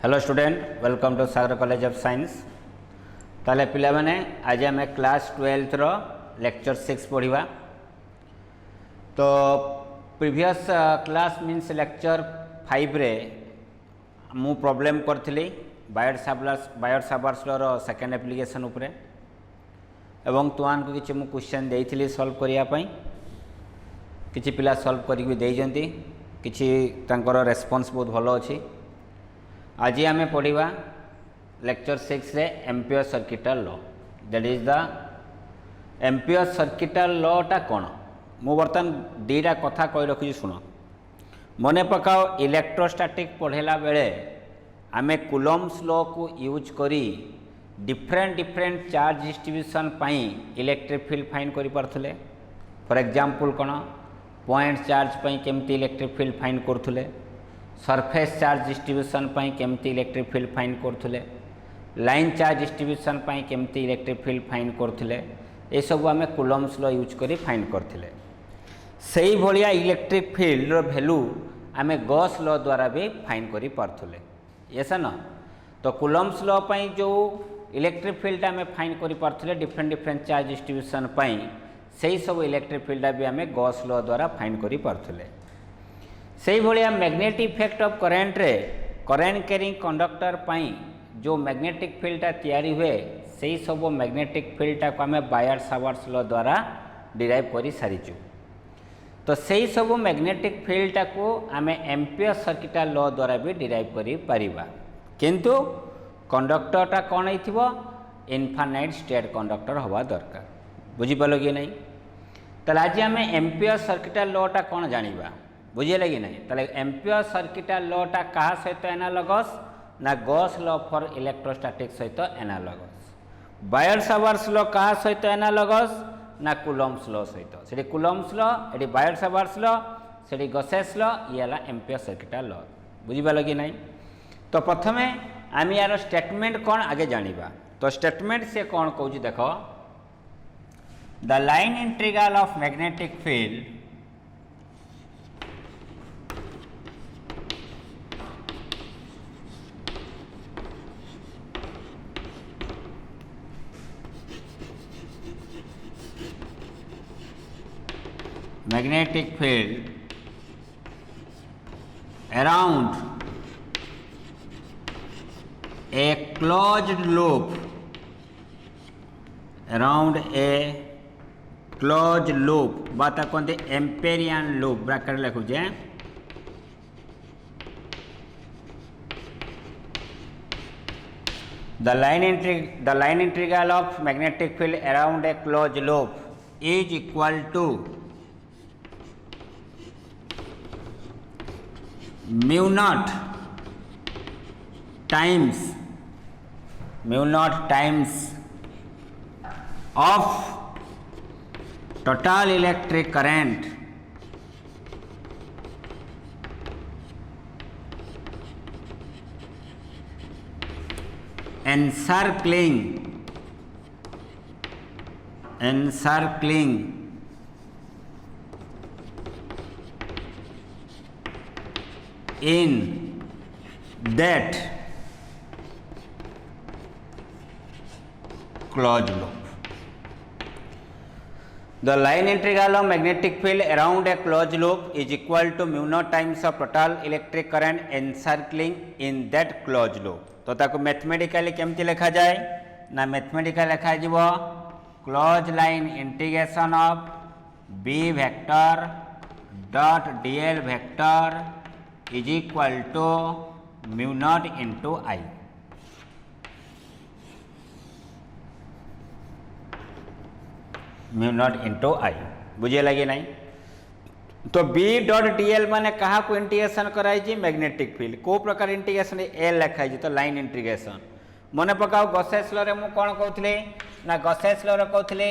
Hello student, welcome to Sagar college of science. ताले पिला माने आज आम क्लास 12 रो लेक्चर 6 पढ़ा। तो प्रीवियस क्लास मीन्स लेक्चर 5 रे मु प्रॉब्लम करथिली बायोसावर्स रो सेकेंड एप्लिकेशन उपरे एवं तुआन को किछि मु क्वेश्चन देइथिली सॉल्व करिया पई। किछि पिला सॉल्व करि भी देइजंती, किछि तांकर रेस्पॉन्स बहुत भलो अछि। आज आम पढ़ा लेक्चर 6 रे Ampere circuital law, that is the Ampere circuital लॉटा कौन। मु बर्तन दीटा कथा कही रखी शुण, मन पकाओ इलेक्ट्रोस्टैटिक पढ़ेला बेले आमे कूलम्ब्स लॉ को यूज करी डिफरेंट चार्ज डिस्ट्रीब्यूशन पाई इलेक्ट्रिक फील्ड फाइंड करि पारथले। फॉर एग्जांपल कौन पॉइंट चार्ज पाई केमती इलेक्ट्रिक फील्ड फाइंड करथले, सरफेस चार्ज डिस्ट्रीब्यूशन पाई केमती इलेक्ट्रिक फील्ड फाइंड करथले, लाइन चार्ज डिस्ट्रीब्यूशन पाई केमती इलेक्ट्रिक फील्ड फाइंड करथले। ए सब आमे कूलम्ब्स लॉ यूज करी फाइंड करथले। सेही भलिया इलेक्ट्रिक फील्ड रो वैल्यू आमे गॉस लॉ द्वारा भी फाइंड करि पारथले। यस न, तो कूलम्ब्स लॉ पाई जो इलेक्ट्रिक फील्ड आमे फाइंड करि पारथले डिफरेंट चार्ज डिस्ट्रीब्यूशन पाई, सेही सब इलेक्ट्रिक फील्ड भी आमे गॉस लॉ द्वारा फाइंड करि पारथले। से भाया मैग्नेटिक इफेक्ट ऑफ करेंट रे करेंट कैरिंग कंडक्टर पाई जो मैग्नेटिक फील्डटा तैयारी हुए, से ही सब मैग्नेटिक फील्डटा को आम बायोसावर्स लॉ द्वारा डिराइव कर सारीचु। तो से ही सब मैग्नेटिक फील्डटा को आम एम्पियर सर्किटल लॉ द्वारा भी डिराइव करि परिबा। किंतु कंडक्टरटा कौन होइथिबो, इनफाइनाइट स्टेट कंडक्टर हवा दरकार। बुझिपालो कि नहीं? ताले आज आम एम्पियर सर्किटल लॉटा कौन जानिबा, बुझे कि नहीं? ताले एम्पियर सर्किटल लॉटा कहा सहित एनालगस ना गॉस लॉ फॉर इलेक्ट्रोस्टैटिक सहित एनालगस। बायोसावर्स लॉ कहा सहित एनालगस ना कूलम्ब्स लॉ सहित। सेठी कूलम्ब्स लॉ, एठी बायोसावर्स लॉ, सेठी गॉसेस लॉ, ये हला एम्पियर सर्किटल लॉ। बुझिपालो कि नहीं? तो प्रथमे आम यार स्टेटमेंट कौन आगे जानिबा। तो स्टेटमेंट से कौन कहूची देखो, the line integral of magnetic field magnetic field around a closed loop, around a closed loop बात कहते एम्पेरियन लूप ब्रैकेट लिखुचे। the line integral of magnetic field around a closed loop is equal to mu naught times of total electric current encircling in that closed loop. The line integral of magnetic field around a closed loop is equal to mu naught times of total electric current encircling in that closed loop. तो ताको mathematically केमती लिखा जाए ना, mathematical लिखा जीवो close line integration of B vector dot DL vector is equal to mu naught into I. Mu naught into I, बुझे लगे नहीं? तो बी डॉट डीएल माने कहा को इंटीग्रेशन कराई, मैग्नेटिक फील्ड को प्रकार इंटीग्रेशन एल लिखाई, तो लाइन इंटीग्रेशन। मन पकाओ गॉसेस लॉ रे मु कोन कहथले ना, गॉसेस लॉ रे कहथले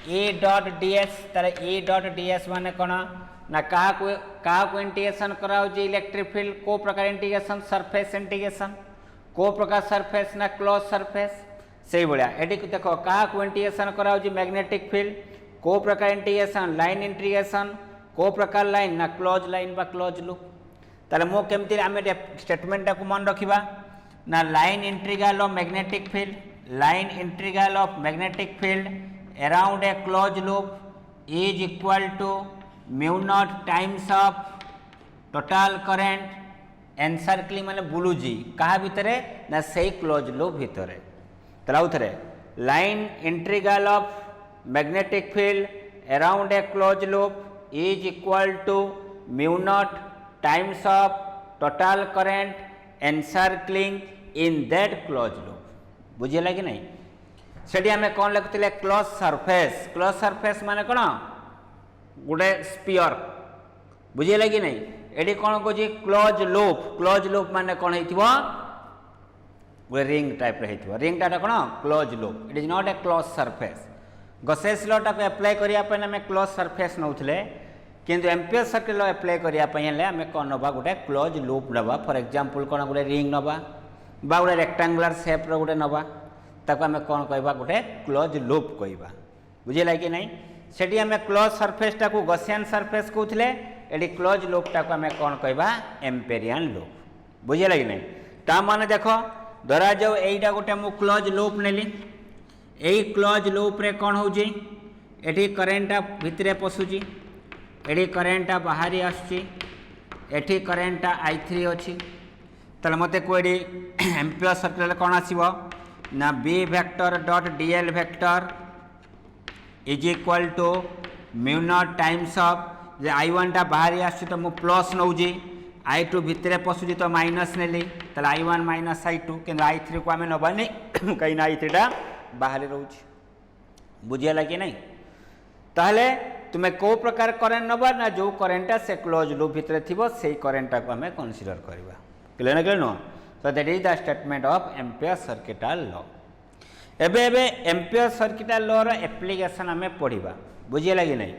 ए डॉट डीएस। तारे ए डॉट डीएस माने कोन ना कहा को इंटीग्रेशन कराओ जे इलेक्ट्रिक फील्ड को प्रकार इंटीग्रेशन, सरफेस इंटीग्रेशन। को प्रकार सरफेस ना क्लोज सरफेस। से भाया एटी देखो कहा को इंटीग्रेशन कराओ जे मैग्नेटिक फील्ड, को प्रकार इंटीग्रेशन लाइन इंटीग्रेशन। को प्रकार लाइन ना क्लोज लाइन बा क्लोज लूप। ताले मो केमती आमे स्टेटमेंट को मन रखिबा ना line integral of magnetic field, line integral of magnetic field around a close loop is equal to mu naught times of total current encircling माने बुलुजी कहा भितरे ना सही क्लोज लूप भितरे। तलाउ थरे line integral of magnetic field around a close loop is equal to mu naught times of total current encircling in that close loop. बुझिला कि नहीं? सेठी हमें कौन लिखुले क्लोज सरफेस। क्लोज सरफेस माने कौन गोटे स्पीयर। बुझिला कि नहीं? एडी कौन कह क्लोज लूप। क्लोज लूप माने कौन हो गोटे रिंग टाइप रही रिंग टाटा कौन close loop. It is not a close surface. Gauss's law टाक एप्लाई करने आम क्लोज सरफेस नौले किंतु एम्पियर सर्किट लॉ एप्लाई करने आम कौन नवा गोटे क्लोज लूप नवा। फॉर एग्जांपल कौन गोटे रिंग नवा बा गोटे रेक्टांगुलर शेप्र गोटे नवा ताको आम कौन कहवा गोटे क्लोज लूप कहवा। बुझेगा कि नहीं? सेठी आम क्लोज सरफेस टाक गसियन सरफेस कहते ये क्लोज लूप टाक आम कौन कहवा एम्पेरियन लूप। बुझेगा कि नहीं? ता माने देख धरा जाऊ यहीटा गोटे मु क्लोज लूप नेली यही क्लोज लूप रे कौन होची एठी करेंटा भितरे पशुची एठी करेंटा बाहरी आसुची एठी करेंटा I3 अच्छी ताले मते कोडी एम्पियर सर्किट कौन आसीबो ना B vector dot DL vector is equal to mu naught times of J I1 टा बाहरी आसुची तो मु प्लस नौजी I2 भितरे पशुची तो माइनस नेली ताले I1 माइनस I2 किंतु I3 को आमे नबानी कहीं I3 टा बाहर रोच। बुझेगा कि नहीं? ताहले तुम्हें को प्रकार करेंट नबा ना जो करेंटा से क्लोज लूप भितर थी से करेंटा को आम कनसीडर करवा। क्लियर ना क्लियर नुह? So that is the statement of Ampere circuital law. एबे एबे एम्पियर सर्किटल लॉ रो एप्लीकेशन आम पढ़ा। बुझेगा कि नहीं?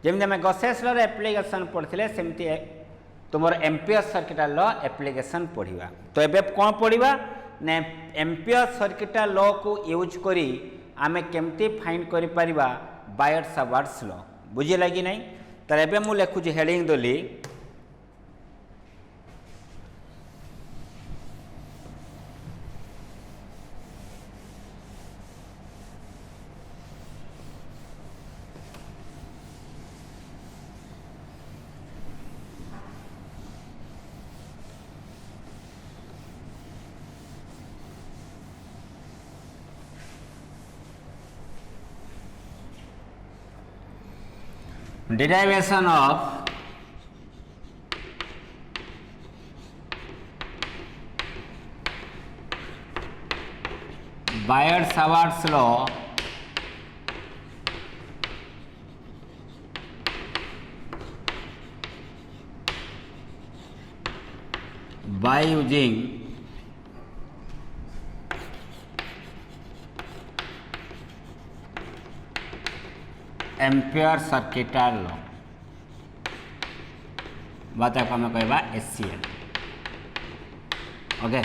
जमी आम गसेस लॉ रो एप्लीकेशन पढ़ते सेमती तुम एम्पियर सर्किटल लॉ एप्लीकेशन पढ़ा। तो एबे कौन पढ़ा ने एम्पियर सर्किटल लॉ को यूज करी आमे केमती फाइंड करि परिबा बायर-सावर्ट्स लॉ। बुझेगा कि नहीं? तो एबे मु लिखुची हेडिंग दोली derivation of Bayer-Savart's law by using Ampere circuital law बात आम कहवा SCL। ओके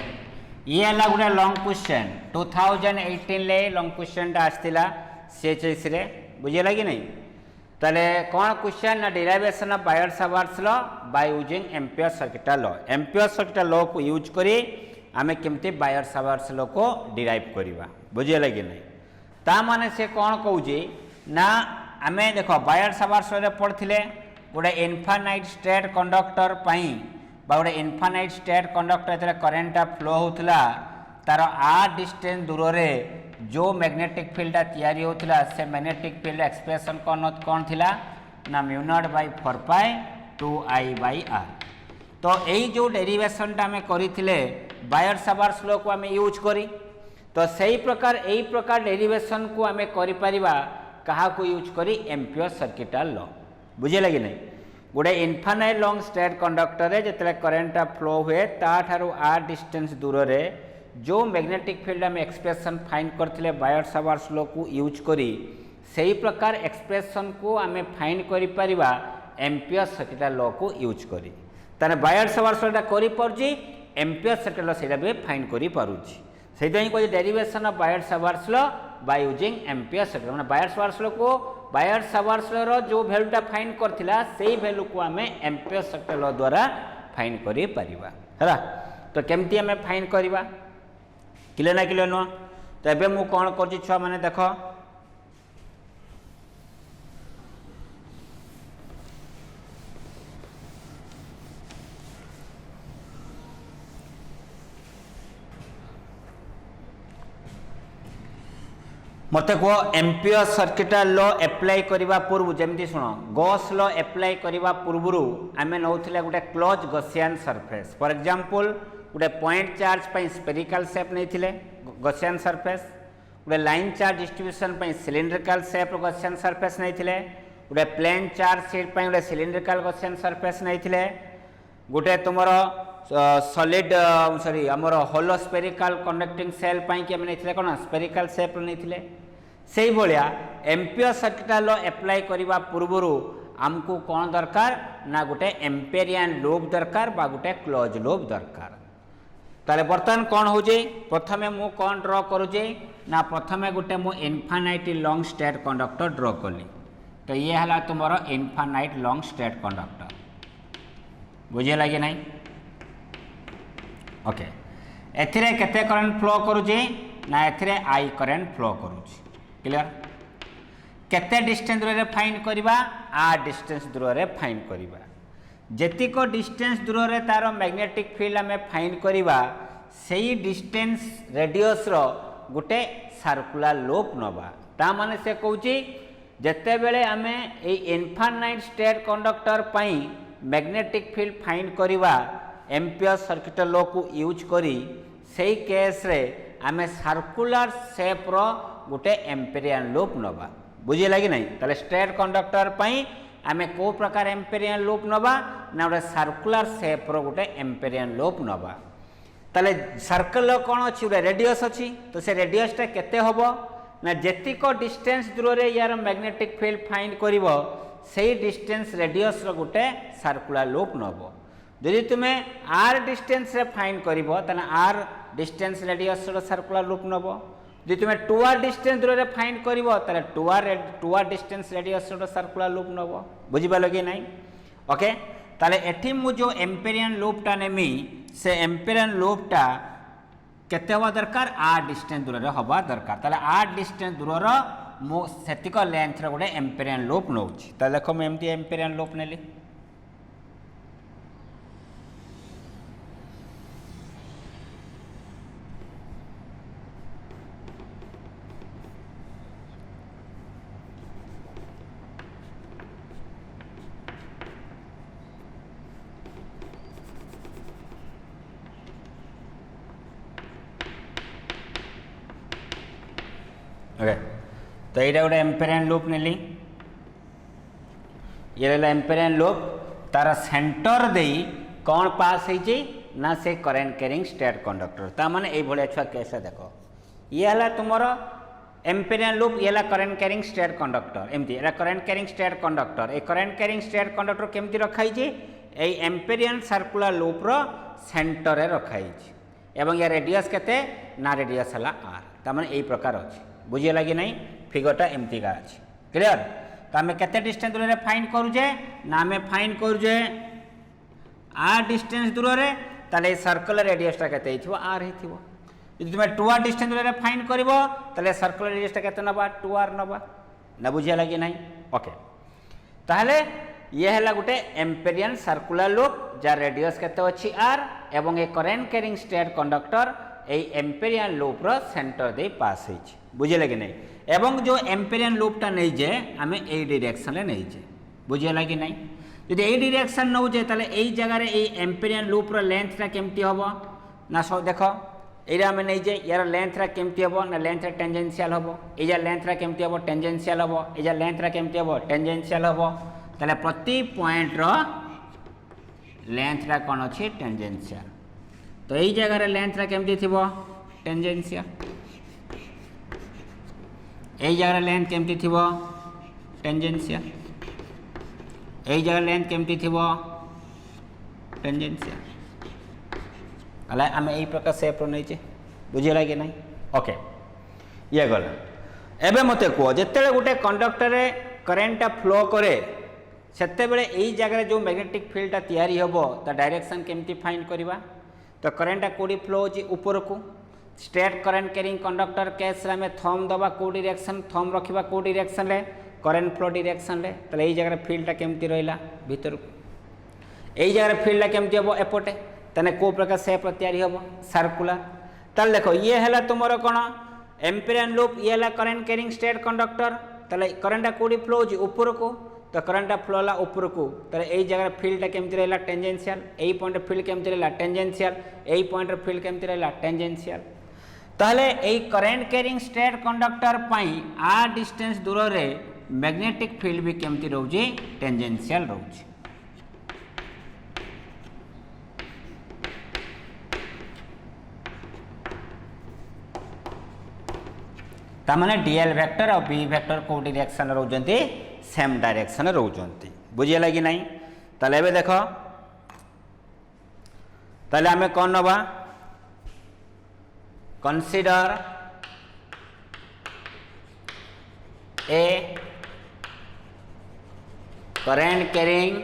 ये है गोटे लॉन्ग क्वेश्चन 2018 ले लॉन्ग क्वेश्चन टा आसला CHS रे। बुझेगा कि नहीं? ताले कौन क्वेश्चन ना derivation of buyer-Savart's law by using Ampere circuital law. Ampere circuital law को यूज करी आम केमती बायर-सावर्ट्स लॉ को डिराइव करवा। बुझेगा कि नहीं? ता माने से कौन कहूँ ना आम देख बायर-सावर्ट्स लॉ पढ़ते गोटे इनफाइनाइट स्टेट कंडक्टर गोटे इनफाइनाइट स्टेट कंडक्टर करेंटा फ्लो होता तार आर डिस्टेंस दूर रे जो मैग्नेटिक फील्ड तैयारी होता से मैग्नेटिक फील्ड एक्सप्रेशन कौन थिला ना mu naught by 4 pi 2I/R। तो यही जो डेरिवेशन आम करते बायर-सावर्ट्स लॉ को आम यूज करी तो सही प्रकार यही प्रकार डेरिवेशन को आम करिपरिबा कहा को यूज करी एम्पियर सर्किटल लॉ। बुझेगा कि नहीं? गोटे इनफाइनाइट लॉन्ग स्ट्रेट कंडक्टर रे जतले करेंट फ्लो हुए ताठारु आर डिस्टेंस दूर रे जो मैग्नेटिक फील्ड आम एक्सप्रेशन फाइंड करथिले बायर-सावर्ट्स लॉ को यूज करी सही प्रकार एक्सप्रेशन को आम फाइंड करि परिबा एम्पियर सर्किटल लॉ को यूज करी। ताने बायर-सावर्ट्स लॉ करि परजी एम्पियर सर्किटल लॉ सेटा भी फाइंड करि पारुची। सेही कोइ derivation of buyer-Savart's law by using Ampere circuital माने बायर-सावर्ट्स लॉ को बायर-सावर्ट्स लॉ रो जो वैल्यूटा फाइंड करथिला सेही वैल्यू को आम एम्पियर सर्किटल लॉ द्वारा फाइंड करि परिबा। हैला तो केमती आम फाइंड करवा क्लियर ना क्लियर नुह तो एबे मु कौन कर छुआ मैंने देख मत कह एम्पियर सर्किटल लॉ एप्लाई करने पूर्व जमी शुण गॉस लॉ एप्लाई करने पूर्व आम नौले गोटे close Gaussian surface for example गोटे पॉइंट चार्ज पर स्पेरिकल शेप नहीं गॉसियन सरफेस गोटे line charge distribution cylindrical shape Gaussian surface नहीं गोटे प्लेन चार्ज सीट पर गोटे सिलिंड्रिकल गॉसियन सरफेस नहीं गोटे तुमर सॉलिड सॉरी आमर होलो स्पेरिकल कंडक्टिंग सेल कि नहीं कौन स्पेरिकल शेप नहीं से भाया एम्पियर सर्किटल लॉ एप्लाई करने पूर्व आमको कौन दरकार ना गोटे एम्पेरियन लूप दरकार बा गोटे क्लोज लूप दरकार ताले बर्तमान कौन हो प्रथमे मु कौन ड्र करुचे ना प्रथमे गोटे मु इनफाइनाइट लॉन्ग स्ट्रेट कंडक्टर ड्र कली तो ये है तुम इनफाइनाइट लॉन्ग स्ट्रेट कंडक्टर बुझे लगे नहीं ओके एथिरे केते करंट फ्लो करुचे ना एथिरे आई करंट फ्लो करुचे क्लियर केते डिस्टेंस दूर रे फाइंड करबा आ डिस्टेंस दूर रे फाइंड करबा जेतिक डिस्टेंस दूर रे तार मैग्नेटिक फील्ड आमे फाइंड करबा सेही डिस्टेंस रेडियस रो गुटे सर्कुलर लूप नबा ता माने से कहूची जेते बेले आमे ए इनफाइनाइट स्ट्रेट कंडक्टर पई मैग्नेटिक फील्ड फाइंड करबा एम्पियर सर्किटल लॉ को यूज करी सेही केस रे आमे सर्कुलर शेप रो गोटे एम्पेरियन लूप नबा बुझे लगी नहीं ताले स्ट्रेट कंडक्टर पई आमे को प्रकार एम्पेरियन लूप नबा ना गोटे सर्कुलर शेप रो गोटे एम्पेरियन लूप नबा ताले सर्कल कौन अच्छी गोटे रेडियस अच्छी तो से रेडियसटा केते होबो ना जेतिक डिस्टेंस दूर रे यार मैग्नेटिक फील्ड फाइंड करिवो सेही डिस्टेंस रेडियस रो गोटे सर्कुलर लूप नबो यदि तुम्हें आर डिस्टेंस रे फाइंड करिवो तने आर डिस्टेंस रेडियस रो सर्कुलर लूप नबो यदि तुम्हें 2r डिस्टेंस दूर रे फाइंड करिवो तने 2r डिस्टेंस रेडियस रो सर्कुलर लूप नबो बुझी पालो कि नहीं ओके ताले एठी मु जो एम्पेरियन लूप टा नेमी से एम्पेरियन लूप टा केते हवा दरकार आर डिस्टेंस दूर रे हवा दरकार ताले आर डिस्टेंस दूर रो मु सेतिक लेंथ रो गोटे एम्पेरियन लूप नउची ताले देखो मैं एमती एम्पेरियन लूप नेली ओके तो ये गोटे एम्पेरियन लूप नेली ये एम्पेरियन लूप तार सेंटर दे कौन पास होइछि ना से करेंट कैरिंग स्ट्रेट कंडक्टर ता माने ए भले छुआ कैसे देखो ये हला तुमर एम्पेरियन लूप ये करेंट कैरिंग स्ट्रेट कंडक्टर एमती एला करेंट कैरिंग स्ट्रेट कंडक्टर ए करेंट कैरिंग स्ट्रेट कंडक्टर केमती रखाई जे ए एम्पेरियन सर्कुलर लूप रो सेंटर रे रखाई जे एवं या रेडियस केते ना रेडियस हला आर ता माने ए प्रकार अछि बुझे लगे नहीं फिगरटा एमती का अच्छे क्लियर तो आम केते डिस्टेंस दूर रे फाइंड करुचे ना आम फाइंड करुचे आर डिस्टेंस दूर रे ताले सर्कल रेडियसटा केते हिथिबो आर हिथिबो यदि तुम 2r डिस्टेंस दूर रे फाइंड करिवो ताले सर्कल रेडियसटा केते नबा 2r नबा ना बुझे लगे नहीं ओके ताहले ये है गोटे एम्पेरियन सर्कुलर लूप जार रेडियस केते अछि आर एवं ए करेंट कैरिंग स्ट्रेट कंडक्टर ए एम्पेरियन लूप रो सेंटर दे पास होइछि बुझे लगे नहीं एवं जो एम्पेरियन लूपटा नहीं जे आम ए डायरेक्शन ले नहीं जे बुझे लगे नहीं यदि ए डायरेक्शन नौ जे ताले एई जगह रे ए एम्पेरियन लूप रो लेंथटा केमती हबो ना सो देखो एरा आम नहीं जे यार लेंथटा केमती हबो ना लेंथ टेंजेंशियल हबो एजा लेंथटा केमती हबो टेंजेंशियल हबो एजा लेंथटा केमती हबो टेंजेंशियल हबो ताले प्रति पॉइंट रो लेंथटा कोन अछि टेंजेंशियल तो एई जगह रे लेंथटा केमती थिबो टेंजेंशियल यही जगह लेंथ केमती थिबो टेंजेंशियल यही जगह लेंथ केमती थिबो टेंजेंशियल अला आम यही प्रकार शेप रो नहीं बुझे लगे नहीं ओके ये गला एबे मते को जेतेले गोटे कंडक्टर रे करेंटटा फ्लो करे सेते बेले एही जगह जो मैग्नेटिक फील्डटा तैयारी होबो ता डायरेक्शन केमती फाइंड करबा तो करेंटटा कोडी फ्लो होची ऊपर को straight current carrying conductor case में थंब दबा को डायरेक्शन थंब रखा को डायरेक्शन रे करंट फ्लो डायरेक्शन रे ताले एई जगह फील्डटा केमती रहिला भीतर एई जगह फील्डटा केमती हबो एपटे तने को प्रकार शेप तैयारी हबो सर्कुलर ताले देखो ये हैला तुमरो कोन एम्पिरियन लूप ये हैला करंट कैरिंग स्ट्रेट कंडक्टर ताले करंटटा कोडी फ्लो होजी ऊपर को तो करंटटा फ्लो ला ऊपर को ताले एई जगह फील्डटा केमती रहिला टेंजेंशियल एई पॉइंट फील्ड केमती रहिला टेंजेंशियल एई पॉइंट फील्ड केमती रहिला टेंजेंशियल ताले एई करंट कैरिंग स्ट्रेट कंडक्टर पई आ डिस्टेंस दूर रे मैग्नेटिक फील्ड भी केमती रहउजी टेंजेंशियल रहउजी तामाने डीएल वेक्टर और बी वेक्टर को डायरेक्शन रहउजंती सेम डायरेक्शन रहउजंती बुझियला कि नहीं ताले एबे देखो ताले हमें कोन नबा consider a current carrying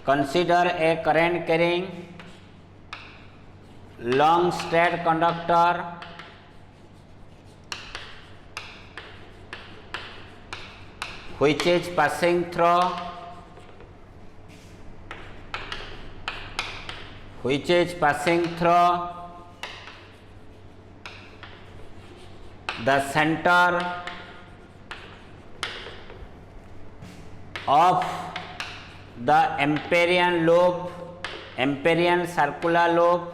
consider a current carrying long straight conductor which is passing through the center of the Amperian circular loop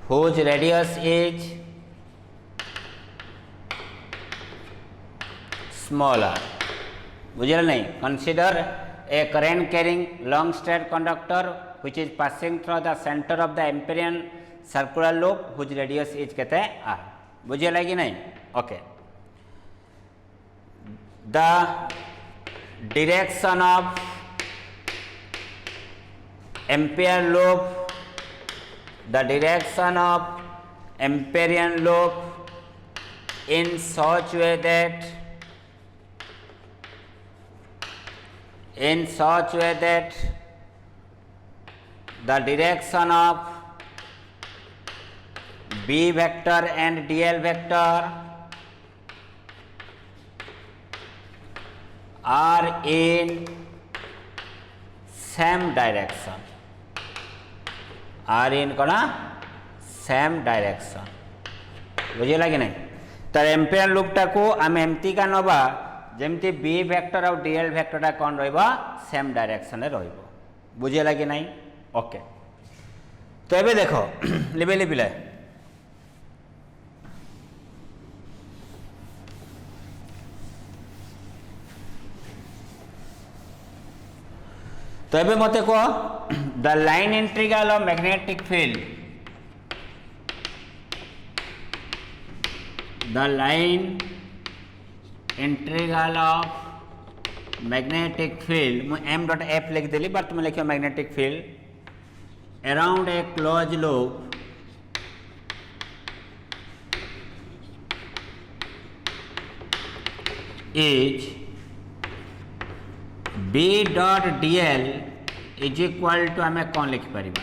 whose radius is smaller. बुझल नहीं consider a current carrying long straight conductor which is passing through the center of the Amperian circular loop whose radius is कहते हैं r. बुझल कि नहीं okay the direction of Amperian loop in such way that the direction of B vector and DL vector are in same direction. बुझेगा कि नहीं तो ampere लूपटा को आम एमती का नवा जमती बी वेक्टर और डीएल वेक्टरटा कौन रहिबा सेम डायरेक्शन रे रहिबो बुझेला कि नहीं ओके तो एबे देखो लिबे पिले तो एबे मते को the line integral of magnetic field the line integral of magnetic field मुझे m डॉट f लिख देली बट तुम लिखियो magnetic field around a close loop is b dot dl is equal to आम कौन लिखिपर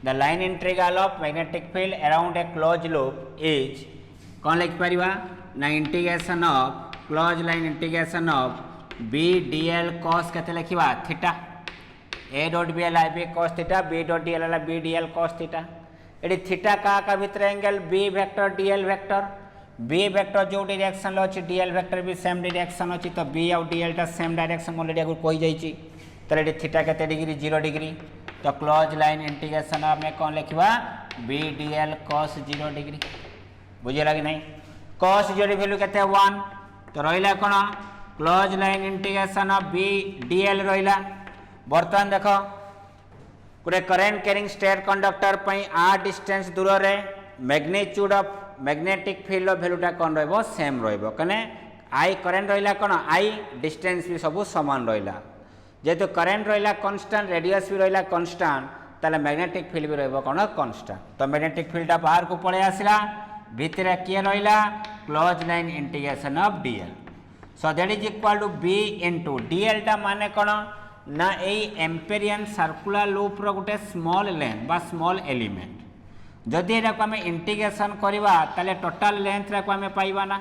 the line integral of magnetic field around a close loop is कौन लिखिपर ना integration of close line integration of B D L cos के लिखा theta ए dot B L I B cos theta B dot D L है B D L cos theta ये theta का भीतर angle B vector D L vector B vector जो direction अच्छी D L vector भी सेम डायरेक्शन अच्छी तो B आउ डी एलटा सेम डायरेक्शन अलरेडी आगे कही जाइए तो ये थीटा के डिग्री 0 डिग्री तो क्लोज लाइन इंटीग्रेशन आम कौन लिखा B D L cos 0 degree बुझेगा कि नहीं कॉस 0 वैल्यू के 1 तो रहा कौन close line integration of B D L रहा बर्तमान देख गोटे करेन्ट कैरिंग स्ट्रेट कंडक्टर आ डिस्टेंस दूर रे मैग्नीट्यूड ऑफ मैग्नेटिक फील्ड वैल्यूटा कौन रहा सेम रही आई करेन्ट रहा कौन आई डिस्टेंस भी सब सामान रहा जेहेतु करेन्ट रहा कन्स्टांट रेडियस भी रहा कन्स्टांट ताले मैग्नेटिक फील्ड भी रहा कौन कन्स्टांट तो मैग्नेटिक फील्डटा बाहर को पड़े आसला भितर किए रहा closed line integration of dl. So that is equal to b into dl टा माने कौन ना ए एम्पेरियन सर्कुलर लूप रो गोटे स्मॉल लेंथ बा स्मॉल एलिमेंट जदि एटा को आम इंटीग्रेशन करवा ताले टोटल लेंथ रा को आम पाइबा ना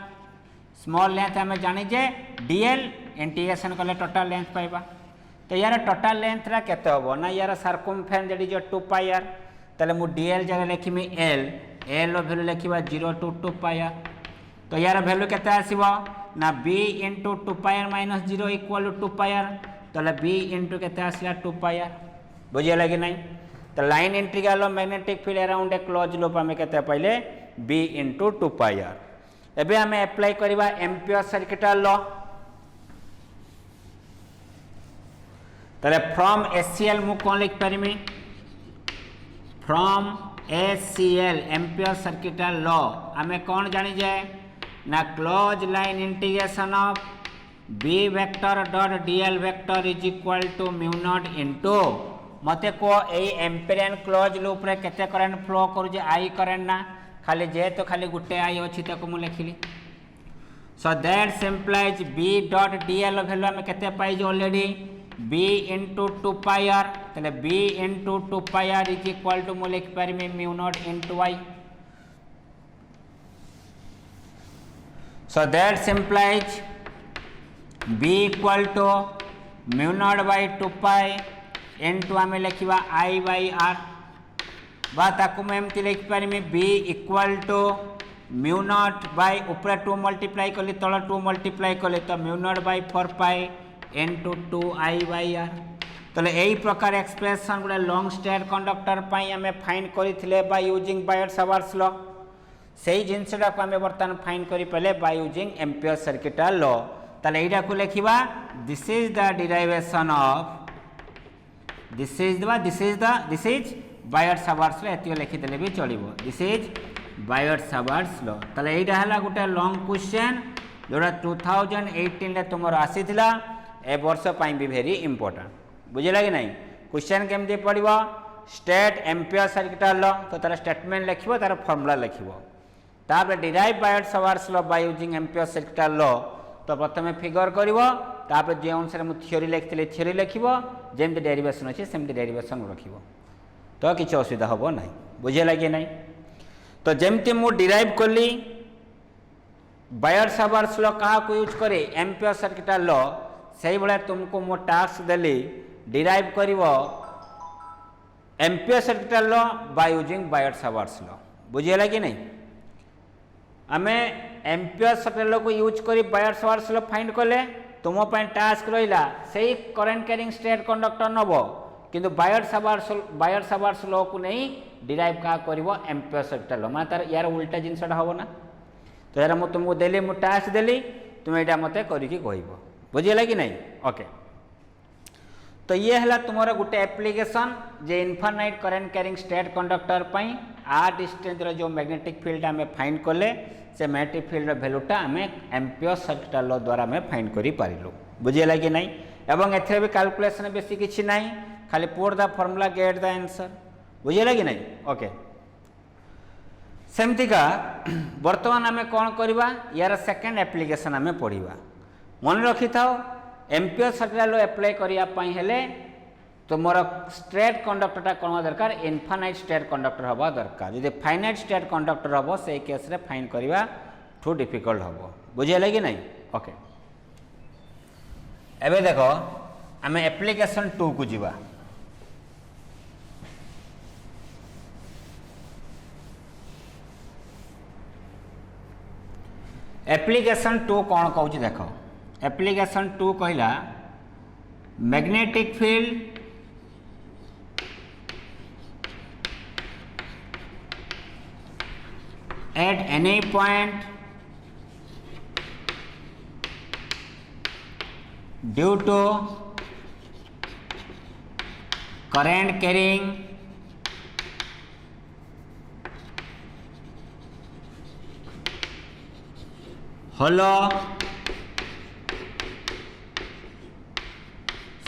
स्मॉल लेंथ आम जानी जे dl इंटीग्रेशन कले टोटल लेंथ पाइबा तो यार टोटल लेंथ रा केते होबो ना यार सर्कमफेरेंस जडी जो 2 पाई r ताले मु dl जगह लिखिमी l रो वैल्यू लिखिबा 0 to 2 पाई r तो यार वैल्यू केते आसीबो ना b into 2 pi r minus 0 equal to 2 pi r तो b into केते आसला 2 पाई r बुझिया लगे नहीं तो line integral of magnetic field around a close loop हमें कहते हैं पहले b into 2 पाई r एबे हमें अप्लाई करबा एम्पियर सर्किटल लॉ तले फ्रॉम एचसीएल मु कोन लिख परिमी from HCL Ampere circuital law हमें कौन जानी जाए ना close line integration of b vector dot dl vector is equal to mu naught into मते को ए एम्पेरियन क्लोज लूप रे केते करंट फ्लो करू जे आई करंट ना खाली जे तो खाली गुटे आई अछि ताको मु लिखिली so that implies b dot dl value हमें केते पाई जे already b into 2 pi r तले b into 2 pi r is equal to मु लिख पारिमी mu naught into y so that implies b equal to mu naught by 2 pi into हमें लिखिबा i by r बा ताकु मैं एमती लिख पारिमी b equal to mu naught by ऊपर 2 multiply कली तळ 2 मल्टीप्लाई कले तो mu naught by 4 pi into 2 i by r तले एही प्रकार एक्सप्रेशन गुडा लॉन्ग स्ट्रेट कंडक्टर पई हमें फाइंड करिथिले बाय यूजिंग बायर-सावर्ट्स लॉ सेही जिंसडा को हमें वर्तमान फाइंड करि पले by using Ampere circuital law तले एटा को लिखिबा this is the derivation of this is Biot Savart's law एतियो लिखि देले भी चलिबो दिस इज बायर-सावर्ट्स लॉ तले एटा हला गुटे लॉन्ग क्वेश्चन जोड़ा 2018 रे तुमरो आसीथिला ए वर्ष पाई भी वेरी इंपोर्टेंट बुझिला कि नहीं क्वेश्चन केमती पड़ो स्टेट एम्पियर सर्किटल लॉ तो तार स्टेटमेंट लिखिबो तार फार्मूला लिखिबो तापर derive buyer-Savart's law by using Ampere circuital law तो प्रथमे फिगर करिवो तापर जे अनुसार मु थ्योरी लिखथिले थ्योरी लिखिबो जेमती डेरिवेशन अछि सेमती डेरिवेशन रखिबो तो किछ असुविधा होबो नहीं बुझिला कि नहीं तो जेमती मु डिराइव करली बायर-सावर्ट्स लॉ कहा को यूज करे एम्पियर सर्किटल लॉ सही भाया तुमको मो टास्क देली डिराइव करिवो Ampere circuital law by using Biot Savart's law बुझिला कि नहीं आमे एम्पियर सर्किटल लॉ को यूज करी बायर-सावर्ट्स लॉ फाइंड कले तुम पई टास्क रहिला सही करंट कैरिंग स्ट्रेट कंडक्टर नबो किंतु बायर-सावर्ट्स लॉ को नहीं डिराइव का करिवो एम्पियर सर्किटल लॉ माने तार यार उल्टा जिंसडा होबो ना तो यार मु तुमको देली मु टास्क देली तुम एटा मते करी कि कहबो बुझिला कि नहीं ओके तो ये हला तुमरा गुटे एप्लीकेशन जे infinite current carrying straight conductor पई आर डिस्टेंस रो जो मैग्नेटिक फील्ड हमें फाइंड करले से मैग्नेटिक फील्ड रो वैल्यूटा हमें एम्पियर सर्किटल लॉ द्वारा हमें फाइंड करि पारिलु बुझिला कि नहीं एवं एथे भी कैलकुलेशन बेसी किछि नहीं खाली put the formula get the answer बुझिला कि नहीं ओके सेमती का वर्तमान आम कौन करवा यार सेकेंड एप्लिकेशन आम पढ़ा मन रखी था एम्पियर सर्किटल लॉ अप्लाई करने हेले तुमर स्ट्रेट कंडक्टरटा कौन दरकार इनफाइनाइट स्ट्रेट कंडक्टर हवा दरकार जब फाइनाइट स्ट्रेट कंडक्टर हम से केस रे फाइंड करवा ठू डिफिकल्ट हम बुझे कि नहीं ओके एबे देखो आम एप्लिकेशन 2 को जीवा एप्लिकेशन 2 कौन कहूँ देख एप्लिकेशन 2 कहला magnetic field at any point due to current carrying hollow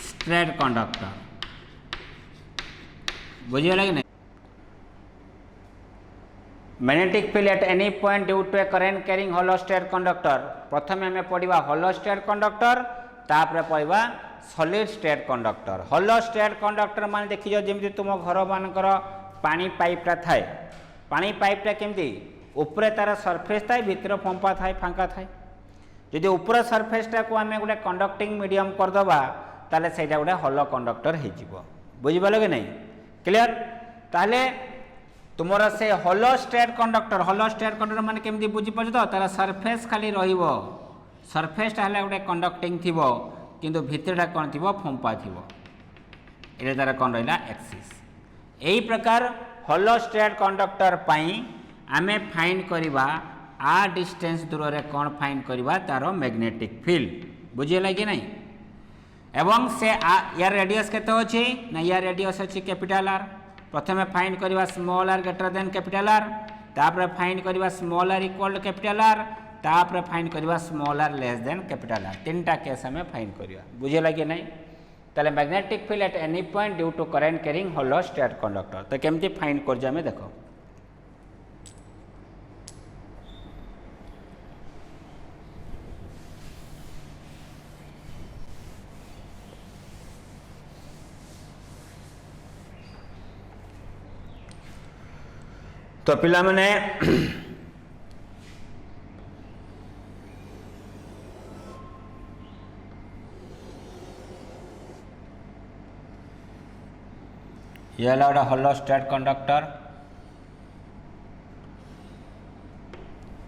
straight conductor बुझिए कि नहीं magnetic field at any point due to a current carrying hollow state conductor प्रथम आम पढ़ा होलो स्टेट कंडक्टर तापर पढ़ा solid state conductor hollow state conductor मान देखिए जमी तुम घर मानकर पानी पाइपटा थाए पानी पाइपटा केमती ऊपर तार सरफेस थाए भितर पंपा थाए फांका थाए जदि ऊपर सरफेसटा को आम गोटे कंडक्टिंग मीडियम करदे ताले सेटा गोटे होलो कंडक्टर हो बुझिपाल कि नहीं क्लियर ताले तुमर से होलो स्टेट कंडक्टर माने केमती बुझीपार तो तार सरफेस खाली रहिबो सरफेसटा है गोटे कंडक्टिंग थिबो किंतु भितरटा कौन थी फंपा थी ये तार कौन रहा एक्सिस यही प्रकार होलो स्टेट कंडक्टर पाई आमे फाइंड करवा आ डिस्टेंस दूर रे कौन फाइंड करवा तार मैग्नेटिक फील्ड बुझीगला कि नहीं एवं से यार रेडियस केते अछि ना यार रेडियस अछि कैपिटल आर प्रथमे फाइंड करवा small R greater than capital R तापर फाइंड करवा small R equal to capital R तापर फाइंड करवा small are less than capital R तीनटा केस हमें फाइंड करवा बुझेला कि नहीं ताले magnetic field at any point due to current carrying hollow state conductor तो केमती फाइंड कर जामे देखो तो पिला माने ये गोटे होलो स्टेट कंडक्टर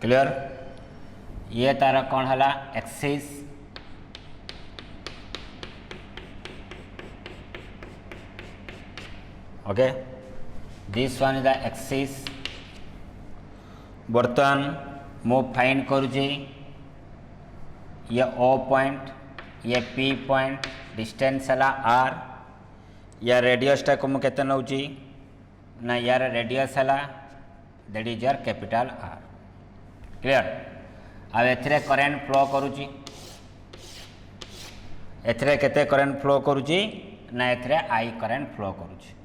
क्लियर ये तार कौन है axis okay this one is the axis बर्तमान मु फाइंड करुची ये ओ पॉइंट ये पी पॉइंट डिस्टेंस है आर या रेडियसटा को मुझे केते नौची ना यार रेडियस है that is your capital R clear अब एथिरे करेंट फ्लो करुची एथिरे केते करेंट फ्लो करुची ना एथिरे आई करेंट फ्लो करुची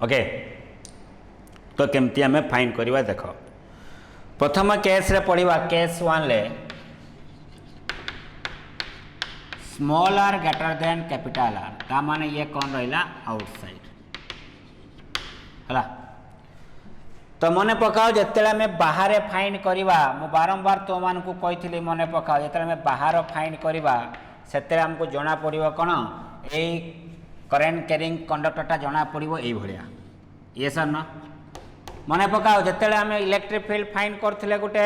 ओके तो केमती आम फाइंड करवा देख प्रथम केस रे पढ़ा केस वन ले small R greater than capital R ता माने ये कौन रहा आउटसाइड है तो मन पकाओ जिते आम बाहर फाइंड करवा मु बारंबार तो मान को कही मन पकाओ जिते आम बाहर फाइंड करवा से आमको जना पड़ो कौन ये करेंट कैरिंग कंडक्टरटा जना पड़ो ये ये सर न मन पकाओ जिते आम इलेक्ट्रिक फील्ड फाइंड करते गोटे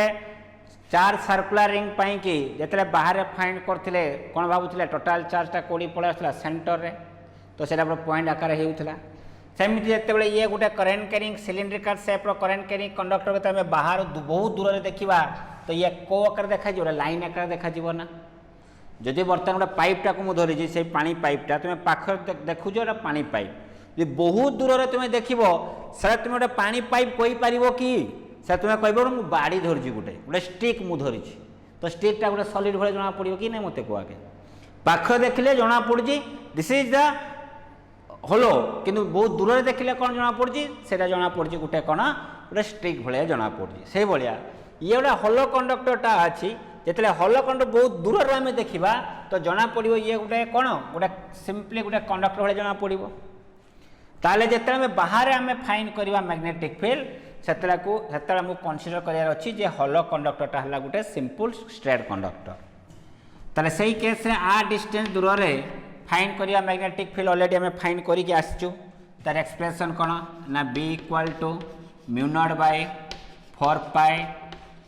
चार्ज सर्कुलर रिंग पाई कि जिते बाहर फाइंड करते कौन भावुले टोटाल चार्जटा कौड़ी पड़े आसला सेंटर रे तो से पॉइंट आकार होता सेमती जिते ये गोटे करेंट कैरिंग सिलिंड्रिकल शेप्र करेंट कैरिंग कंडक्टर को आम बाहर बहुत दूर से देखा तो ये को आकार देखा लाइन आकार देखा ना जदि बर्तमान गोटे पाइपटा को मुझे धरी से पानी पाइपटा तुम पाखर देखुच गोटे पानी पाइप जो बहुत दूर से तुम देख सर तुम गोटे पानी पाइप कहीपर कि सर तुम कह मुझे बाड़ी धरची गोटे गोटे स्टिक मुझे धरी तो स्टिकटा गोटे सॉलिड भाई जना पड़ो कि नहीं मत कह पाख देखिले जना पड़ी दिस इज द होलो किंतु बहुत दूर से देखिले कौन जना पड़ी से जना पड़ी गोटे कौन गोटे स्टिक भाया जना पड़ी से भाया ये गोटे होलो कंडक्टरटा अच्छी जिते होलो कंडक्टर बहुत दूर रू आम देखा तो जना पड़ो ये गोटे कौन गोटे सिंपली गोटे कंडक्टर भाई जना पड़ो ताले जिते आम बाहर आम फाइंड करवा मैग्नेटिक फील्ड से कनसीडर करार अच्छी जे होलो कंडक्टरटा है गोटे सिंपल स्ट्रेट कंडक्टर ताले सही केस रे आ डिस्टेंस दूर रे फाइंड करवा मैग्नेटिक फील्ड ऑलरेडी आम फाइंड करके आसचु तार एक्सप्रेशन कौन ना B equal to mu naught by 4 pi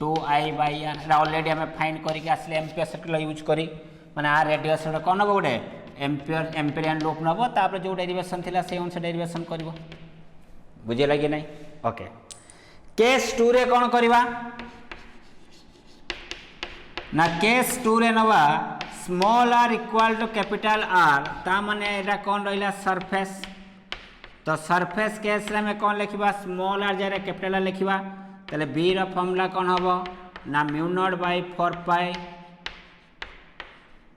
2I/r already आम फाइंड करके आसले एम्पियर सर्किल यूज करी माने आ रेडियस कौन हम गोटे एम्पिरियन लूप नब तापर जो डेरिवेशन थिला से अनुसार डेरिवेशन करबो बुझेला कि नहीं ओके केस 2 रे कौन करवा ना केस 2 रे नवा small R equal to capital R ता माने एटा कौन रहिला सरफेस तो सरफेस केस रे में कौन लिखिबा स्मॉल आर जरे कैपिटल आर लिखिबा ताले बी रो फॉर्मूला कौन हबो ना mu naught by 4 pi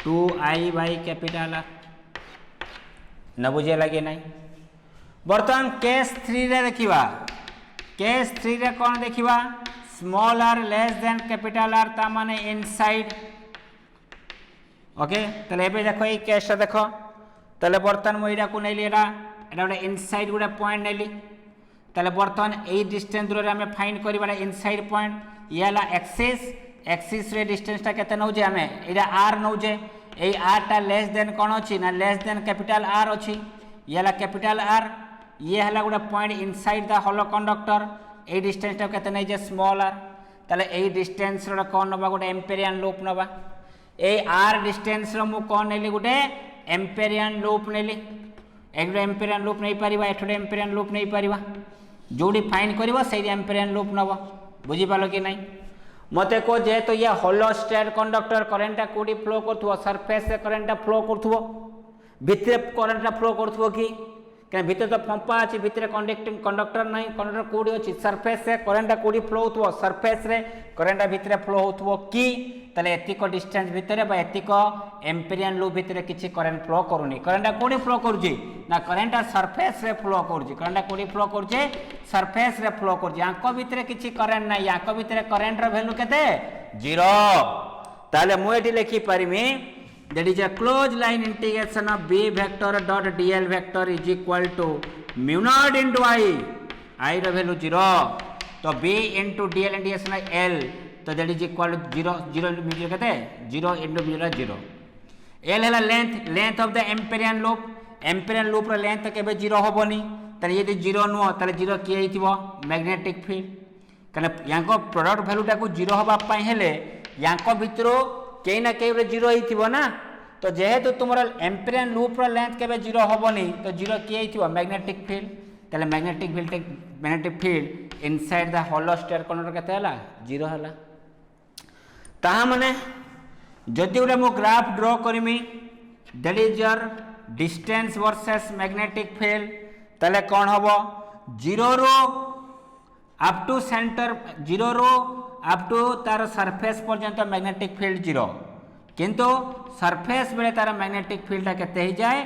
2i by capital R न बुझे लगे नहीं। बर्तमान केस 3 रे देखिबा केस 3 रे कौन देखिबा small are less than capital R ता माने इनसाइड ओके तले एबे देखो ये केस देखो तले बर्तमान मु एडा को नैली एडा गोटे इनसाइड गोटे पॉइंट नैली तले बर्तमान यही डिस्टेंस दूर आम फाइंड करवा इनसाइड पॉइंट ये एक्सिस एक्सिस रे डिस्टेंस टा केते नौजे आम एडा आर नौजे यही आर टा लेस देन कौन अच्छी ना लेस देन कैपिटल आर अच्छी ये कैपिटल आर ये है गोटे point inside the hollow conductor यही डिस्टेंस टा केते नै जे स्मॉल आर ताले यही डिस्टेंस रो कौन नबा गोटे एम्पेरियन लूप नबा ए आर डिस्टेंस रो मु कौन नेली गोटे एम्पेरियन लूप नेली एक एम्पेरियन लूप नहीं पारिबा एठोडे एम्पेरियन लूप नहीं पारिबा जोड़ी फाइन करिवो सेही एम्पेरियन लूप नबो बुझी पालो कि नहीं मते को जे तो ये होलो स्टेट कंडक्टर करंट कोडी फ्लो करथुवो सरफेस से करंट फ्लो करथुवो भितरे करंट फ्लो करथुवो कि कहीं भितर तो पंपा अच्छी भितर कंडक्टिंग कंडक्टर नहीं कंडक्टर कोडी अच्छी सरफेस से करंट कोडी फ्लो होथुवो सरफेस रे करंट भितर फ्लो होथुवो कि तले एतिक डिस्टेंस भितर बा एतिक एम्पेरियन लूप भितर किछि करंट फ्लो करूनी करंट कोडी फ्लो करूची ना करंट सरफेस रे फ्लो करूची करंट कोडी फ्लो करूची सरफेस रे फ्लो करूची आंको भितर किछि करंट नाही आंको भितर करंट रो वैल्यू केते 0 ताले मु एठी लिखि परिमी that is a closed line integration of b vector dot dl vector is equal to mu naught into I रो वैल्यू 0 तो b into dl integration l तो that is equal to 0 0 into mu केते 0 into mu 0 l है length of the Amperian loop रो length केबे 0 होबनी तले यदि 0 no तले 0 किए हिथिबो मैग्नेटिक फील्ड कने यांको प्रोडक्ट वैल्यू टा को 0 होबा पई हेले यांको भितरो कहीं ना कहीं 0 ही ना तो जेहेतु तुम एम्पेरियन लूप लेंथ के 0 होबनी तो 0 किए ही मैग्नेटिक फील्ड तले magnetic field inside the hollow state conductor केते हला 0 हला ताहा माने जदि गोटे मु ग्राफ ड्रॉ करमी that is your distance versus magnetic field तले कौन होबो 0 रो अप टू सेंटर 0 रो अप टू तार सरफेस पर्यंत मैग्नेटिक फील्ड 0 किंतु सरफेस बेले तार मैग्नेटिक फील्ड केते ही जाए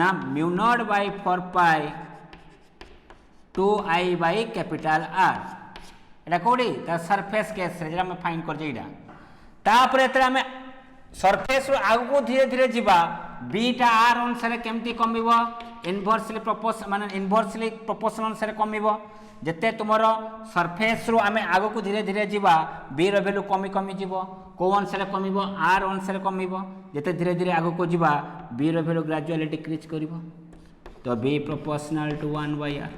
ना mu naught by 4 pi 2i bye capital are एटा कोडी तार सरफेस केस रे जरा हम फाइंड कर जेइडा तापर एतरा में सरफेस रो आगु धीरे धीरे जीवा बीटा आर अनुसार केमती कमिबो इनवर्सली प्रोपोर्शनल से कमिबो जिते तुम सरफेस रू आम आग को धीरे धीरे जीवा बी वैल्यू कमी कमी जीव कौ अनुसार कम आर अनुसार कम जिते धीरे धीरे आग को जीवा बी वैल्यू ग्रेजुअली डिक्रीज कर तो बी प्रोपोर्शनल टू 1/r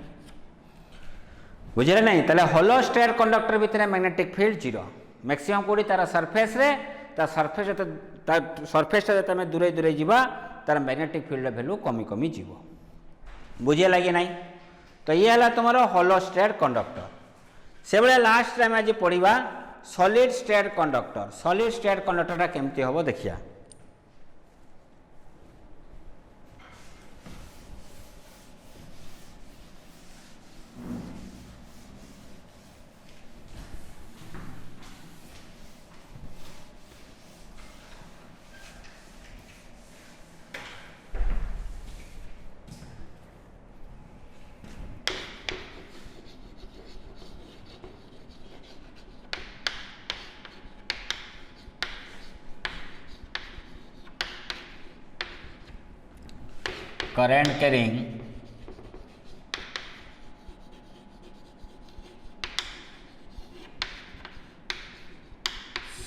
बुझे नहीं ताले होलो स्टेट कंडक्टर भितर मैग्नेटिक फील्ड 0 मैक्सिमम कोडी तार सरफेस रे ता सरफेस जब दूरे दूरे जीवा तार मैग्नेटिक फील्ड वैल्यू कमी कमी जीव बुझे लगे नहीं तो ये है तुम होलो स्टेट कंडक्टर से बड़े लास्ट टाइम आज पढ़ा सॉलिड स्टेट कंडक्टर केमती हम देखिया current carrying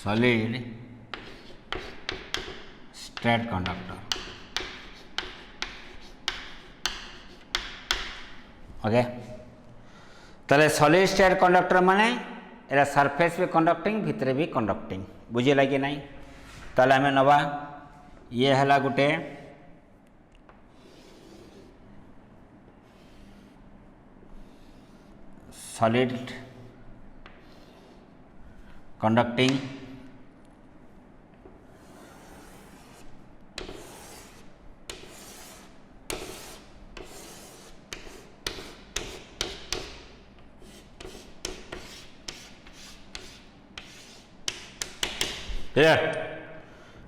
solid state conductor okay ताले सॉलिड स्टेट कंडक्टर माने एरा सरफेस भी कंडक्टिंग भितरे भी कंडक्टिंग बुझे लगे नहीं ताले हमें नवा ये हला गुटे सॉलिड कंडक्टिंग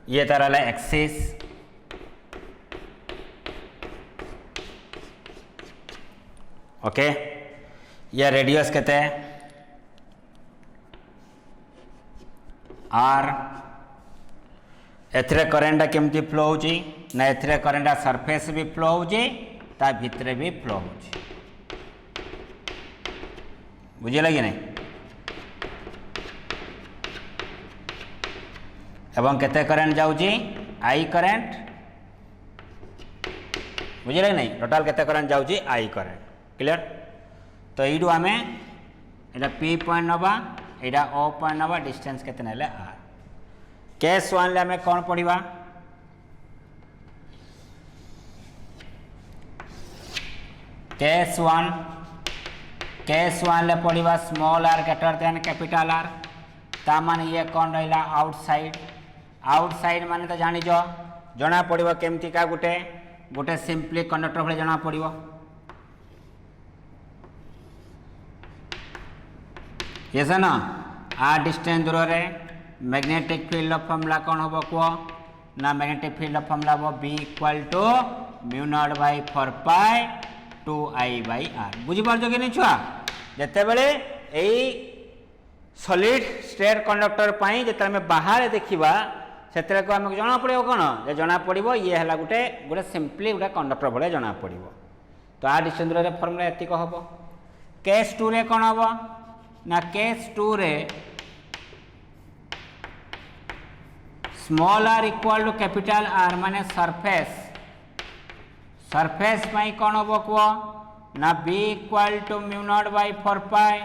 ये तार है एक्सिस, ओके। ये रेडियस केते आर। एथरे करेंट केमती फ्लो होची ना, एथरे करेंट सरफेस भी फ्लो होची, ता भितरे भी फ्लो होची। बुझिला कि नहीं? एवं केते करेंट जाउची? I current. बुझिला कि नहीं? टोटाल केते करेंट जाउची? I current. क्लियर? तो यू आम एटा पी पॉइंट नवा, एटा ओ पॉइंट नवा, डिस्टेंस केते नेले आर। केस 1 ले आमे कोन पढ़िबा? केस 1 ले पढ़िबा small R greater than capital R. ता माने ये कौन रहिला? आउटसाइड। आउटसाइड माने तो जानी जो जना पड़िबो केमती का गुटे गुटे सिंपली कंडक्टर भले जना पड़िबो। यस ना? आ डिस्टेंस दूर रे मैग्नेटिक फील्ड ऑफ फॉर्मूला कौन होबो को ना? मैग्नेटिक फील्ड ऑफ फॉर्मूला वो B = mu naught by 4 pi 2I/r। बुझी पारछो कि नहीं छुआ? जते बेले एई सॉलिड स्ट्रेट कंडक्टर पाई जते हमें बाहर देखिबा सेतरे को हमके जना पड़िबो कोन? जे जना पड़िबो ये हला गुटे गुटे सिंपली गुटे कंडक्टर भले जना पड़िबो। तो आ डिस्टेंस दूर रे फॉर्मूला एति को हबो। केस 2 रे कोन हबो ना? केस 2 रे स्मॉल r = कैपिटल R माने सरफेस पाई कौन होबो को ना? B = mu naught by 4 pi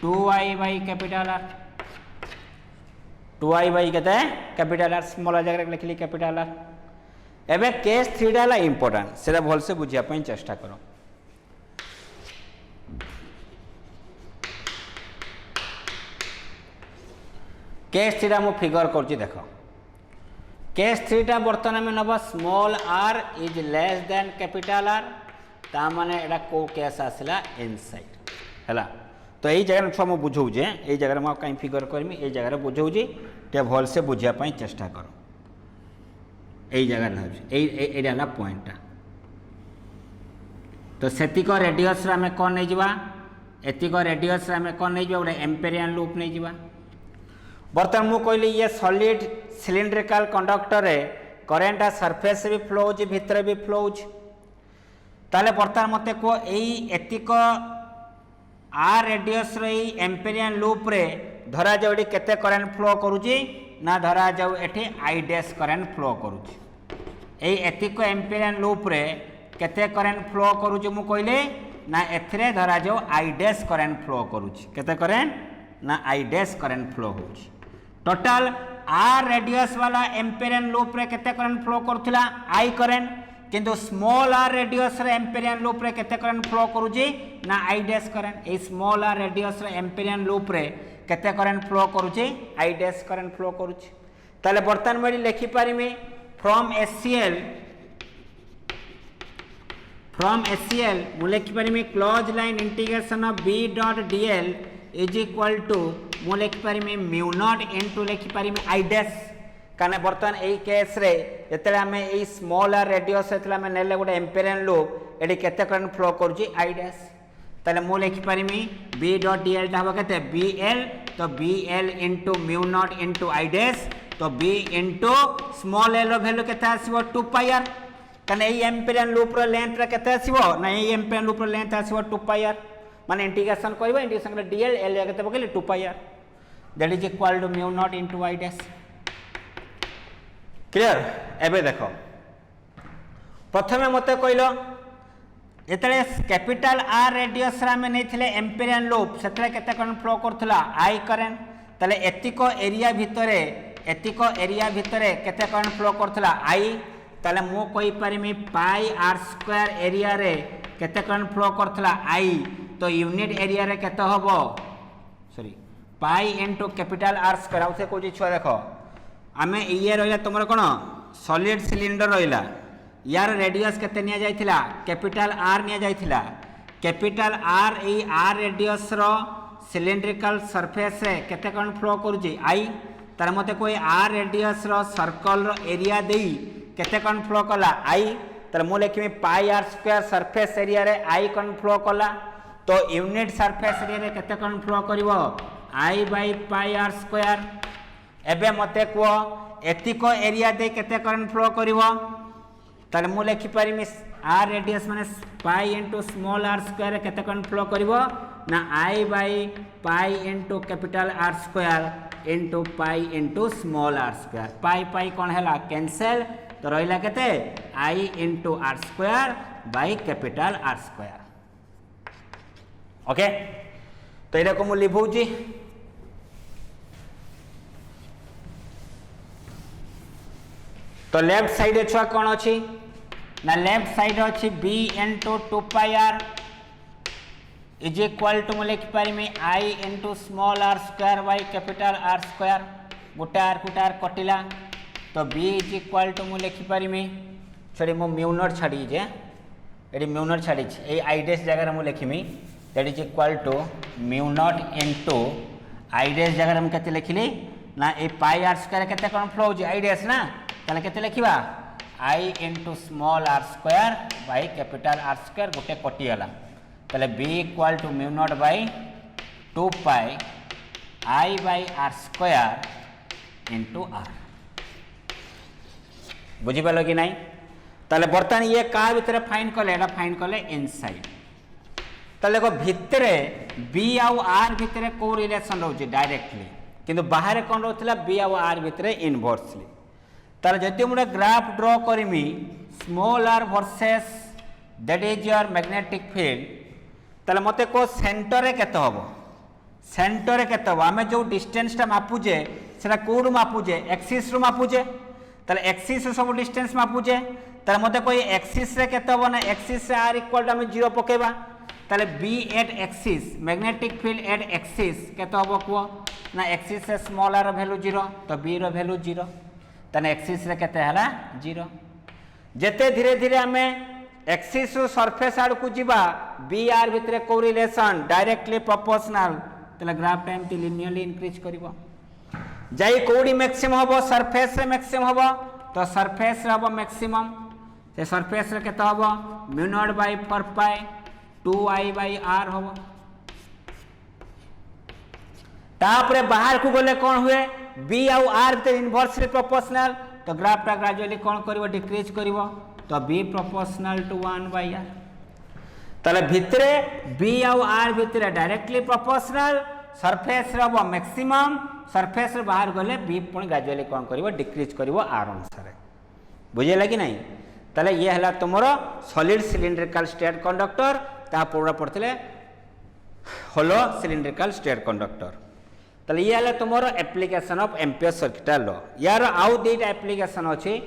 2I/R। 2I केते कैपिटल R, स्मॉल जगह लिखली कैपिटल R। एबे केस 3 डाला इंपोर्टेंट, सेटा भल से बुझिया पई चेष्टा करो। केस 3 मु फिगर करछि देखो। केस 3 बर्तन में नब small r is less than capital R। ता माने एटा को केस आसला इनसाइड हैला। तो यही जगह छुआ मु बुझौ जे एई जगह मु कहीं फिगर करमी, एई जगह बुझौ जे ते भल से बुझिया पई चेष्टा करो। एई जगह न एटा ना पॉइंट। तो सेतिक रेडियस रे हमें कोन नै जिबा? एतिक रेडियस रे हमें कोन नै जिबा? ओरे एम्पेरियन लूप नै जिबा। बर्तमान मु कहली ये सॉलिड सिलिंड्रिकल कंडक्टर रे करेंट सरफेस से भी फ्लो होची, भितर भी फ्लो होची। ताले बर्तमान मते को एई एतिक आर रेडियस रे एम्पेरियन लूप रे धरा जाउ एठी केते करेंट फ्लो करूची ना? धरा जाउ एठी आई डैश करेंट फ्लो करूची। एई एतिक एम्पेरियन लूप रे केते करेंट फ्लो करूची मु कहले ना? एथरे धरा जाउ आई डैश करेंट फ्लो करूची। केते करेंट ना? आई डैश करेंट फ्लो होची। टोटल आर रेडियस वाला एम्पेरियन लूप रे केते करेंट फ्लो करथिला? I current. किंतु स्मॉल आर रेडियस रे एम्पेरियन लूप रे केते करेंट फ्लो करूची ना? I dash current. ए स्मॉल आर रेडियस रे एम्पेरियन लूप रे केते करेंट फ्लो करूची? आई डैश करेंट फ्लो करूची। ताले बर्तमान में लिखि पारिमी फ्रॉम HCl मु लिखि पारिमी close line integration of B.dl is equal to मु लिखि पारिमी म्यू नॉट इनटू लिखि पारिमी आई डैश। काने बर्तमान एई केस रे जेतेले हमें एई स्मॉल आर रेडियस एतले हमें नेले गोटे एम्पेरियन लूप एडी केते करंट फ्लो करूची? I dash. ताले मु लिखि पारिमी B.dl ता हबो केते? BL। तो BL into mu naught into I dash. तो B इनटू स्मॉल l रो वैल्यू केते आसीबो? 2 पाई r। काने एई एम्पेरियन लूप रो लेंथ रे केते आसीबो ना? एई एम्पेरियन लूप रो लेंथ आसीबो 2 पाई r। माने इंटीग्रेशन करबो, इंटीग्रेशन रे dl l केते बकेले 2 पाई r। That is equal to mu naught into I dash. Clear? एबे देखो प्रथमे मते कहलो जेतले कैपिटल R रेडियस रे हमें नैथिले एम्पेरियन लूप सेतले केते करंट फ्लो करथला? I current. ताले एतिको एरिया भितरे केते करंट फ्लो करथला? आई। ताले मु कहि पारिमी पाई r² एरिया रे केते करंट फ्लो करथला? आई। तो यूनिट एरिया रे केते होबो? सॉरी पाई इनटू कैपिटल R²। आउ से कोजी छुआ देखो आमे ये रहिला तुमर कोन सॉलिड सिलिंडर रहिला, यार रेडियस केते निया जायथिला? कैपिटल R निया जायथिला। कैपिटल R ए R रेडियस रो सिलिंड्रिकल सरफेस रे केते करंट फ्लो करूची? आई। तार मते कोई आर रेडियस रो सर्कल रो एरिया देई केते कण फ्लो कला आई, तार मु लिखिमी pi R square surface area रे आई कण फ्लो कला, तो यूनिट सरफेस एरिया रे केते कण फ्लो करिवो I by pi R square. एबे मते को एतिको एरिया दे केते कण फ्लो करिवो, तार मु लिखि परिमी आर रेडियस माने pi into small R square केते कण फ्लो करिवो ना I by pi into capital R square into pi into small R square. Pi pi कौन है कैंसल, तो रहा केते I into R square by capital R square. Okay, तो ये को मु लिखौची तो लेफ्ट साइड छुआ कौन अच्छी ना लेफ्ट साइड अच्छी B into 2 pi R is equal to मुझे लिखिपारि I into small R square by capital R square. गोटे आर कटिला तो बी इज इक्वल टू मुझे लिखिपारि सॉरी मो म्यूनट छाड़ी जे ये म्यूनट छाड़ी ये आईडेस जगह मुझे लिखिमी that is equal to mu naught into आईडेस जगह मुझे केते लिखिली ना ये पाई आर स्क्वायर केते कौन फ्लो हो आईडेस ना ताले केते लिखिबा I into small R square by capital R square गोटे कटिगला ताले B equal to mu naught by 2 pi I by R square into R. बुझीपाल कि नहीं? ताले बर्तमान ये का भितर फाइन कले एटा फाइन कले इनसाइड। ताले देखो भितरे बी आउ आर भितरे को रिलेशन रोचे डायरेक्टली किंतु बाहर कौन रोला बी आउ आर भितरे इनवर्सली। ताले जदि मुझे ग्राफ ड्रॉ करमी small R versus that is your magnetic field ताले मते को सेंटर केते हबो सेंटर केते हबो आमे जो डिस्टेंस टा मापुजे सेटा कोड मापुजे एक्सिस रो मापुजे ताले एक्सिस सब डिस्टेंस मापुजे ताले मते कोई एक्सिस रे केते हबो ना एक्सिस से आर इक्वल टू आमे 0 पकेबा ताले B at axis magnetic field at axis केते हबो को ना एक्सिस से स्मॉल आर वैल्यू 0 तो बी रो वैल्यू 0 तने एक्सिस रे केते हला 0। जेते धीरे धीरे आमे एक्सिस रो सरफेस आड़ को जीवा बी आर भितरे कोरिलेशन डायरेक्टली प्रोपोर्शनल तले graph time T linearly increase करिवो जाई कोडी मैक्सिमम हबो सरफेस रे मैक्सिमम हबो तो सरफेस रे हबो मैक्सिमम से सरफेस रे केते हबो mu naught by 4 pi 2 I by R हबो। तापरे बाहर को गले कोन हुए बी आउ आर भितर इनवर्सली प्रोपोर्शनल तो ग्राफ टा ग्रेजुअली कोन करिवो डिक्रीज करिवो तो B proportional to 1 by R. ताले भितरे बी आउ आर भितरे डायरेक्टली प्रोपोर्शनल सरफेस रे मैक्सिमम सरफेस रे बाहर गले बी पुणी ग्रेजुअली कोन करिवो डिक्रीज करिवो आर अनुसार। बुझेला कि नहीं? ताले ये हला तुमरो सॉलिड सिलिंड्रिकल स्टेट कंडक्टर ता पूरा पड़थिले होलो सिलिंड्रिकल स्टेट कंडक्टर। ताले ये हला तुमरो application of ampere circuit law. यार आउ दुईटा एप्लीकेशन अछि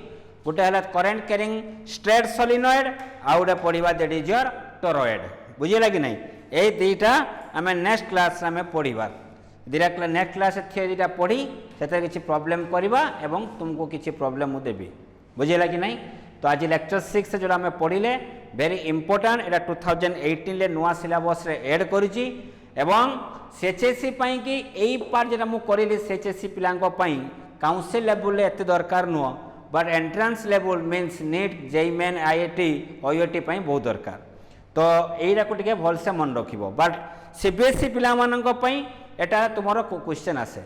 गोटे है करेन्ट कैरिंग स्ट्रेट सोलिनॉइड आउ गोटे पढ़ा दैट इज योर टोरॉइड। बुझेगा कि नहीं? ये दुईटा आम नेक्स्ट क्लास पढ़ा दीटा नेक्स्ट क्लास थियोरी दुईटा पढ़ी से किसी प्रॉब्लम करवा एवं तुमको किसी प्रॉब्लम मुझे देवी। बुझेगा कि नहीं? तो आज लेक्चर 6 जो आम पढ़ले वेरी इंपोर्टेंट एटा 2018 नुआ सिलेबस रे ऐड करिछि एवं सीएचएससी पई कि एई पार्ट जेटा मु करिली सीएचएससी पिलांको पई काउंसिल लेवल रे एते दरकार नुआ but entrance level means NEET JEE Main IIT ओयूटी पई बहुत दरकार। तो एइरा को टिके भल से मन रखिबो बट सीबीएसई पिला माननको पई एटा तुमरो क्वेश्चन आसे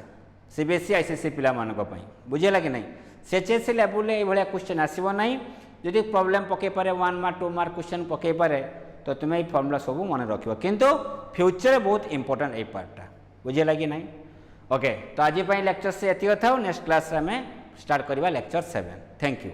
सीबीएसई आईसीएसई पिला माननको पई। बुझेला कि नहीं? सीएचएससी लेवल रे ए भलिया क्वेश्चन आसीबो नहीं जदि प्रॉब्लम पके पारे 1 मार्क 2 मार्क क्वेश्चन पके पारे तो तुम्हें ये फॉर्मूला सब मन रखिबो किंतु फ्यूचर बहुत इंपोर्टेंट ए पार्टटा। बुझेला कि नहीं? ओके, तो आज लेक्चर से एति था नेक्स्ट क्लास में स्टार्ट करवा लेक्चर 7। Thank you.